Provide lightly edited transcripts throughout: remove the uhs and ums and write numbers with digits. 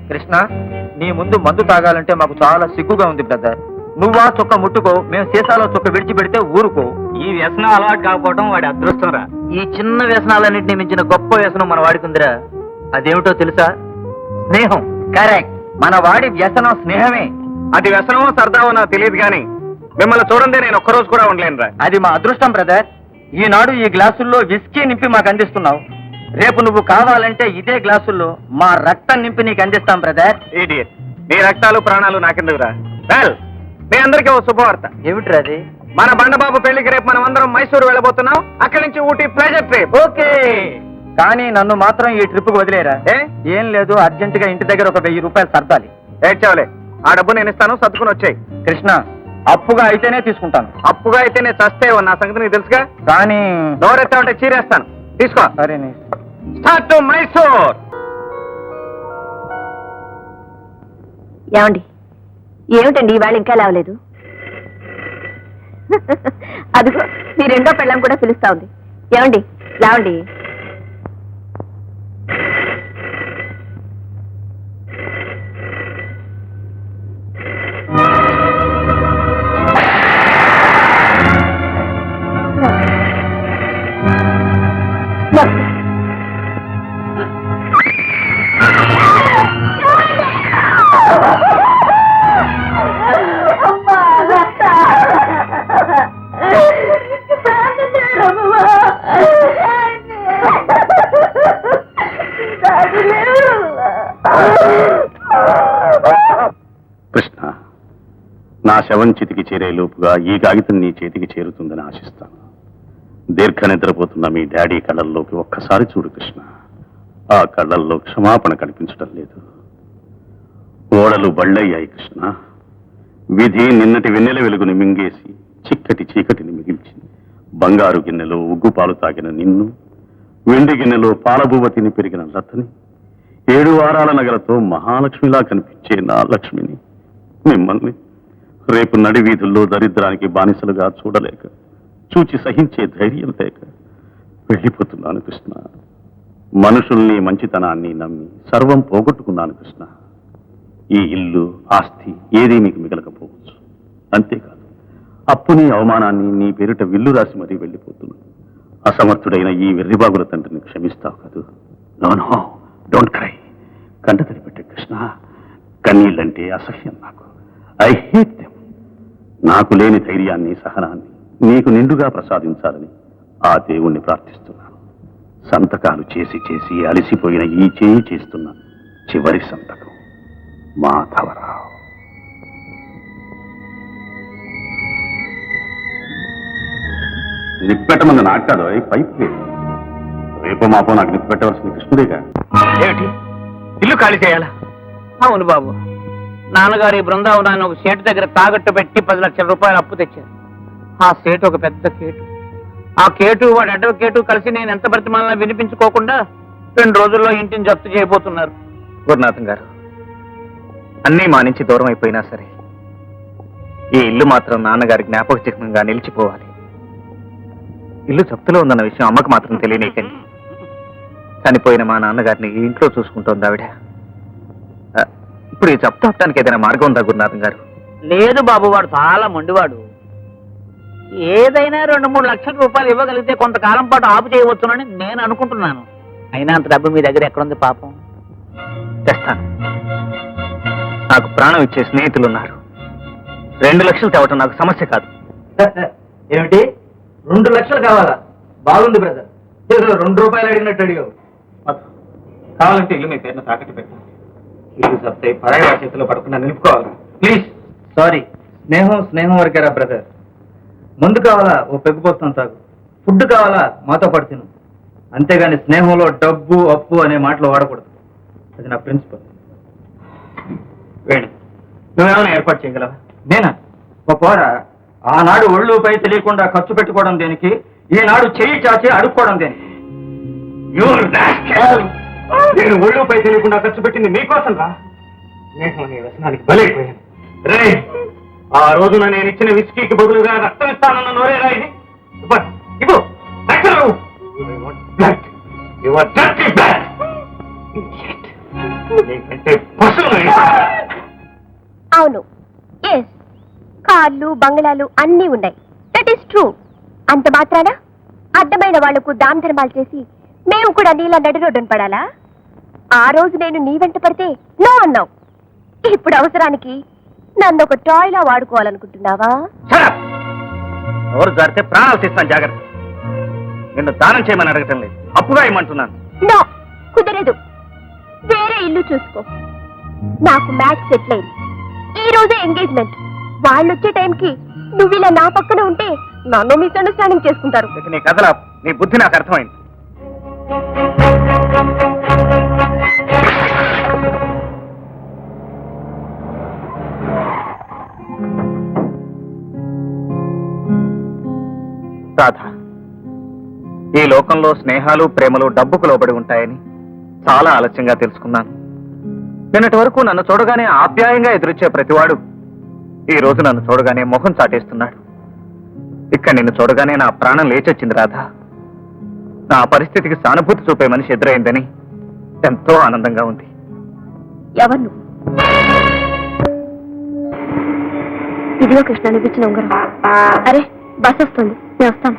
కృష్ణ, నీ ముందు మందు తాగాలంటే మాకు చాలా సిగ్గుగా ఉంది బ్రదర్. నువ్వా చొక్క ముట్టుకో, మేము సీసాలో చొక్క విడిచిపెడితే ఊరుకో. ఈ వ్యసనం అలవాటు కాకపోవడం వాడి అదృష్టం రా. ఈ చిన్న వ్యసనాలన్నింటినీ మించిన గొప్ప వ్యసనం మన వాడికుందిరా. అదేమిటో తెలుసా? స్నేహం. కరెక్ట్, మన వాడి వ్యసనం స్నేహమే. అది వ్యసనమో సరదావో నాకు తెలియదు కానీ మిమ్మల్ని చూడండి నేను ఒక్కరోజు కూడా ఉండలేను రా. అది మా అదృష్టం బ్రదర్. ఈనాడు ఈ గ్లాసుల్లో విస్కీ నింపి మాకు అందిస్తున్నావు. రేపు నువ్వు కావాలంటే ఇదే గ్లాసుల్లో మా రక్తం నింపి నీకు అందిస్తాం బ్రదర్. ఇడియట్, నీ రక్తాలు ప్రాణాలు నాకెందుకురా? వెల్, మీ అందరికీ ఓ శుభవార్త. ఏమిట్రా అది? మన బండబాబు పెళ్లికి రేపు మనం అందరం మైసూరు వెళ్ళబోతున్నాం. అక్కడి నుంచి ఊటీ ప్లెజర్ ట్రిప్. ఓకే, కానీ నన్ను మాత్రం ఈ ట్రిప్ కు వదిలేరా? ఏం లేదు, అర్జెంట్ గా ఇంటి దగ్గర ఒక 1000 రూపాయలు సర్దాలి. ఏడ్చావులే, ఆ డబ్బు నేను ఇస్తాను, సర్దుకుని వచ్చాయి. కృష్ణ, అప్పుగా అయితేనే తీసుకుంటాను. అప్పుగా అయితే నేను చస్తే నా సంగతి నీకు తెలుసుగా. కానీ నోరెత్తా ఉంటే చీరేస్తాను. తీసుకో. సరే, స్టార్ట్ టు మైసూర్. ఏమండి, ఏమిటండి ఇవాళ ఇంకా లేవలేదు? అదిగో మీ రెండో పెళ్ళం కూడా పిలుస్తా ఉంది. ఏమండి, లేవండి. కృష్ణ, నా శవం చితికి చేరే లోపుగా ఈ కాగితం నీ చేతికి చేరుతుందని ఆశిస్తాను. దీర్ఘ నిద్రపోతున్న మీ డాడీ కళ్ళల్లోకి ఒక్కసారి చూడు కృష్ణ. ఆ కళ్ళల్లో క్షమాపణ కనిపించడం లేదు. ఓడలు బళ్ళయ్యాయి కృష్ణ. విధి నిన్నటి వెన్నెల వెలుగుని మింగేసి చిక్కటి చీకటిని మిగిల్చింది. బంగారు గిన్నెలో ఉగ్గు పాలు తాగిన నిన్ను, వెండి గిన్నెలో పాలబువ్వ తిని పెరిగిన లతని, 7 వారాల నగలతో మహాలక్ష్మిలా కనిపించే నా లక్ష్మిని, మిమ్మల్ని రేపు నడి వీధుల్లో దరిద్రానికి బానిసలుగా చూడలేక, చూచి సహించే ధైర్యం లేక వెళ్ళిపోతున్నాను కృష్ణ. మనుషుల్ని, మంచితనాన్ని నమ్మి సర్వం పోగొట్టుకున్నాను కృష్ణ. ఈ ఇల్లు, ఆస్తి ఏదీ మీకు మిగలకపోవచ్చు. అంతేకాదు, అప్పుని, అవమానాన్ని నీ పేరిట విల్లు రాసి మరీ వెళ్ళిపోతున్నాను. అసమర్థుడైన ఈ వెర్రిబాగుల తండ్రిని క్షమిస్తావు కదూ? No, don't cry. కంట తడిపెట్టే కృష్ణ. కన్నీళ్ళంటే అసహ్యం నాకు. I hate them. నాకు లేని ధైర్యాన్ని, సహనాన్ని నీకు నిండుగా ప్రసాదించాలని ఆ దేవుణ్ణి ప్రార్థిస్తున్నాను. సంతకాలు చేసి చేసి అలసిపోయిన ఈ చేయి చేస్తున్న చివరి సంతకం. మాధవరావు. నిప్పెట్టమంది నాకు కాదు, పైపు లేదు. రేపు మాపో నాకు నిప్పెట్టవలసింది కృష్ణుడేగా. ఏమిటి, ఇల్లు ఖాళీ చేయాలా? అవును బాబు, నాన్నగారు ఈ బృందావనాన్ని ఒక సేటు దగ్గర తాకట్టు పెట్టి 10 లక్షల రూపాయలు అప్పు తెచ్చారు. ఆ సేటు ఒక పెద్ద కేటు. ఆ కేటు, వాడి అడ్వకేటు కలిసి నేను ఎంత బ్రతిమాలన్నా వినిపించుకోకుండా 2 రోజుల్లో ఇంటిని జప్తు చేయబోతున్నారు. గురునాథం గారు, అన్నీ మా నుంచి దూరం అయిపోయినా సరే ఈ ఇల్లు మాత్రం నాన్నగారి జ్ఞాపక చిహ్నంగా నిలిచిపోవాలి. ఇల్లు జప్తులో ఉందన్న విషయం అమ్మకు మాత్రం తెలియనీకండి. చనిపోయిన మా నాన్నగారిని ఈ ఇంట్లో చూసుకుంటోంది ఆవిడ. ఇప్పుడు ఈ జప్తు అవటానికి ఏదైనా మార్గం ఉందా గురునాథం గారు? లేదు బాబు, వాడు చాలా మొండివాడు. ఏదైనా 2-3 లక్షల రూపాయలు ఇవ్వగలిగితే కొంతకాలం పాటు ఆపు చేయవచ్చునని నేను అనుకుంటున్నాను. అయినా అంత డబ్బు మీ దగ్గర ఎక్కడుంది పాపం? తెస్తాను. నాకు ప్రాణం ఇచ్చే స్నేహితులు ఉన్నారు. 2 లక్షలు తేవటం నాకు సమస్య కాదు. ఏమిటి, 2 లక్షలు కావాలా? బాగుంది బ్రదర్, 2 రూపాయలు అడిగినట్టు అడిగావు. కావాలంటే ఇల్లు మీ పేరున తాకట్టు పెట్టండి. ఇల్లు సత్తే పరాయి చేతిలో పడకుండా నిలుపుకోవాలి ప్లీజ్. సారీ, స్నేహం వరకేరా బ్రదర్. ముందు కావాలా, ఓ పెగ్గు పోస్తాను తాగు. ఫుడ్ కావాలా, మాతో పాటు తిను. అంతేగాని స్నేహంలో డబ్బు, అప్పు అనే మాటలు వాడకూడదు. అది నా ప్రిన్సిపల్. వేణు, నువ్వేమైనా ఏర్పాటు చేయగలవా? నేనా? పోరా, ఆనాడు ఒళ్ళుపై తెలియకుండా ఖర్చు పెట్టుకోవడం దేనికి? ఈనాడు చెయ్యి చాచి అడుక్కోవడం దేనికి? నేను ఒళ్ళుపై తెలియకుండా ఖర్చు పెట్టింది మీకోసం రా. నేను నీ వ్యసనానికి బలైపోయాను. రే, ఆ రోజున నేను ఇచ్చిన విస్కీకి బదులుగా రక్తం ఇస్తానన్న నోరేరా ఇది? ఇవ్వు రక్తం. నీకంటే పశువుని. అవును, ఎస్, కార్లు బంగ్లాలు అన్నీ ఉన్నాయి. That is true. అంత మాత్రాన అడ్డమైన వాళ్లకు దాన ధర్మాలు చేసి మేము కూడా నీలా నడి రోడ్డున పడాలా? ఆ రోజు నేను నీ వెంట పడితే నో అన్నావు. ఇప్పుడు అవసరానికి నన్ను ఒక టాయ్లా వాడుకోవాలనుకుంటున్నావా? ఎవరు జారితే ప్రాణాలు తీస్తాను, జాగ్రత్త. నిన్ను దానం చేయమని అడగటం లేదు, అప్పుగా ఇమ్మంటున్నాను. నో, కుదరదు. వేరే ఇల్లు చూసుకో. నాకు మ్యాచ్ సెటిల్ అయింది. ఈ రోజే ఎంగేజ్మెంట్. వాళ్ళు వచ్చే టైంకి నువ్వు ఇలా నా పక్కన ఉంటే నన్ను మిస్అండర్స్టాండింగ్ చేసుకుంటారు. ఇక నీ కథల నీ బుద్ధి నాకు అర్థమైంది. రాధ, ఈ లోకంలో స్నేహాలు ప్రేమలు డబ్బుకు లోబడి ఉంటాయని చాలా ఆలస్యంగా తెలుసుకున్నాను. నిన్నటి వరకు నన్ను చూడగానే ఆప్యాయంగా ఎదురొచ్చే ప్రతివాడు ఈ రోజు నన్ను చూడగానే మొహం చాటేస్తున్నాడు. ఇక్కడ నిన్ను చూడగానే నా ప్రాణం లేచొచ్చింది రాధ. నా పరిస్థితికి సానుభూతి చూపే మనిషి ఎదురైందని ఎంతో ఆనందంగా ఉంది. ఎవరు నువ్వు? ఇదిగో కృష్ణ, అనిపించిన ఉంగరం. అరే, బస్ వస్తుంది, నేను వస్తాను.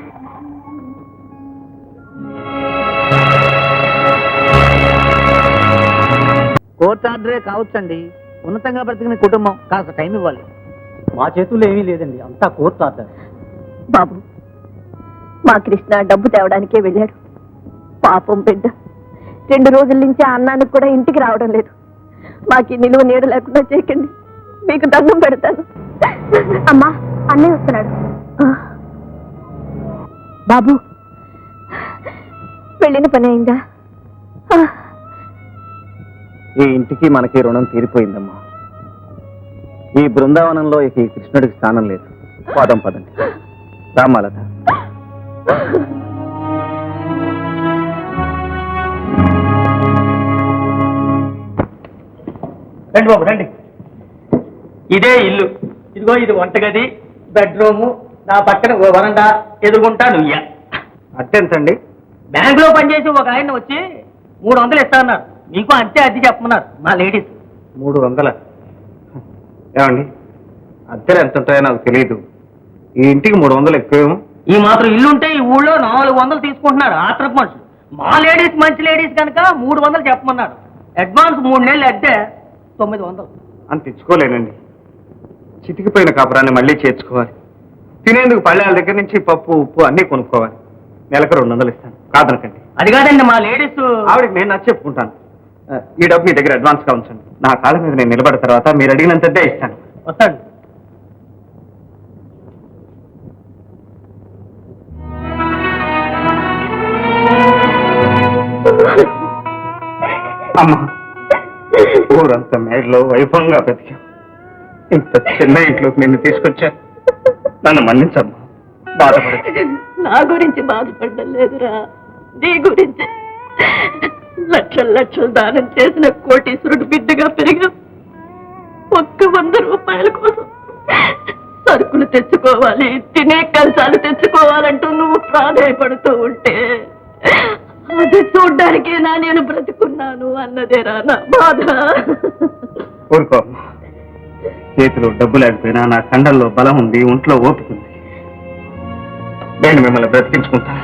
కోర్టు ఆర్డరే కావచ్చండి. ఉన్నతంగా బ్రతికిన కుటుంబం, కాస్త టైం ఇవ్వాలి. మా చేతుల్లో ఏమీ లేదండి, అంతా కోర్టు ఆర్డర్. బాబు, మా కృష్ణ డబ్బు తేవడానికే వెళ్ళాడు. పాపం బిడ్డ 2 రోజుల నుంచి ఆ అన్నానికి కూడా ఇంటికి రావడం లేదు. మాకు ఈ నిలువ నీడ లేకుండా చేయకండి, మీకు దండం పెడతాను. అమ్మా, అన్నయ్య వస్తున్నాడు. బాబు, వెళ్ళిన పని అయిందా? ఈ ఇంటికి మనకి రుణం తీరిపోయిందమ్మా. ఈ బృందావనంలో ఇక ఈ కృష్ణుడికి స్థానం లేదు. పాదం పదండి. రామాలత, రండి బాబు, రండి. ఇదే ఇల్లు. ఇదిగో ఇది వంటగది, బెడ్రూము, నా పక్కన వరండా, ఎదుగుంటా నుయ్య. అట్టెంతండి? బ్యాంకులో పనిచేసి ఒక ఆయన వచ్చి 300 ఇస్తా అన్నారు. మీకు అంతే అద్దె చెప్పమన్నారు మా లేడీస్. 300? ఏమండి, అద్దెలు ఎంత ఉంటాయో నాకు తెలియదు. ఈ ఇంటికి 300 ఎక్కువేమో. ఈ మాత్రం ఇల్లు ఉంటే ఈ ఊళ్ళో 400 తీసుకుంటున్నారు ఆత్రపు మనుషులు. మా లేడీస్ మంచి లేడీస్ కనుక 300 చెప్పమన్నారు. అడ్వాన్స్ 3 నెలలు అద్దె 900. అంత తెచ్చుకోలేనండి. చితికిపోయిన కాపురాన్ని మళ్ళీ చేర్చుకోవాలి. తినేందుకు పళ్ళాల దగ్గర నుంచి పప్పు ఉప్పు అన్నీ కొనుక్కోవాలి. నెలకు 200 ఇస్తాను, కాదనకండి. అది కాదండి, మా లేడీస్. ఆవిడకి నేను నచ్చి చెప్పుకుంటాను. ఈ డబ్బు మీ దగ్గర అడ్వాన్స్గా ఉంచండి. నా కాళ్ళ మీద నేను నిలబడిన తర్వాత మీరు అడిగినంతదే ఇస్తాను. వస్తాడు. అమ్మా, ఊరంతా మేడలో వైభవంగా బ్రతికాం. ఇంత చిన్న ఇంట్లోకి నిన్ను తీసుకొచ్చా. నన్ను మన్నించమ్మా, బాధపడదు. నా గురించి బాధపడడం లేదురా, నీ గురించి. లక్షలు లక్షలు దానం చేసిన కోటీశ్వరుడు బిడ్డగా పెరిగా ఒక్క 100 రూపాయల కోసం సరుకులు తెచ్చుకోవాలి, తినే కంచాలు తెచ్చుకోవాలంటూ నువ్వు ప్రాధాయపడుతూ ఉంటే అది చూడ్డానికేనా నేను బ్రతుకున్నాను అన్నదేరా నా బాధ. ఊరుకో, చేతిలో డబ్బు లేకపోయినా నా కండల్లో బలం ఉంది, ఒంట్లో ఓపిక ఉంది. నేను మిమ్మల్ని బ్రతికించుకుంటాను.